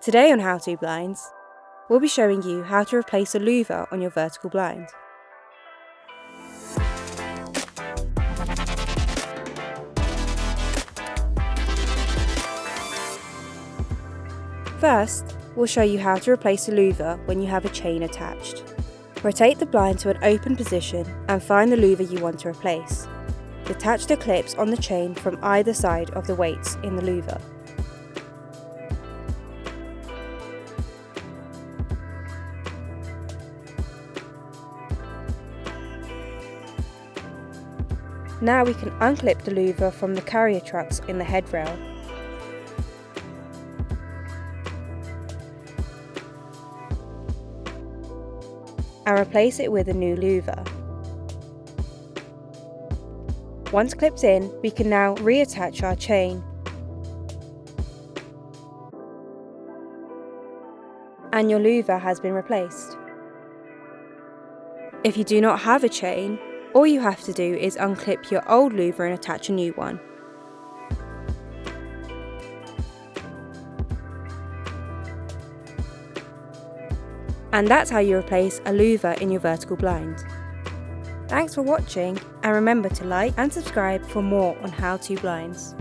Today on How To Blinds, we'll be showing you how to replace a louver on your vertical blind. First, we'll show you how to replace a louver when you have a chain attached. Rotate the blind to an open position and find the louver you want to replace. Detach the clips on the chain from either side of the weights in the louver. Now we can unclip the louver from the carrier trucks in the headrail. And replace it with a new louver. Once clipped in, we can now reattach our chain. And your louver has been replaced. If you do not have a chain, all you have to do is unclip your old louver and attach a new one. And that's how you replace a louver in your vertical blind. Thanks for watching, and remember to like and subscribe for more on How To Blinds.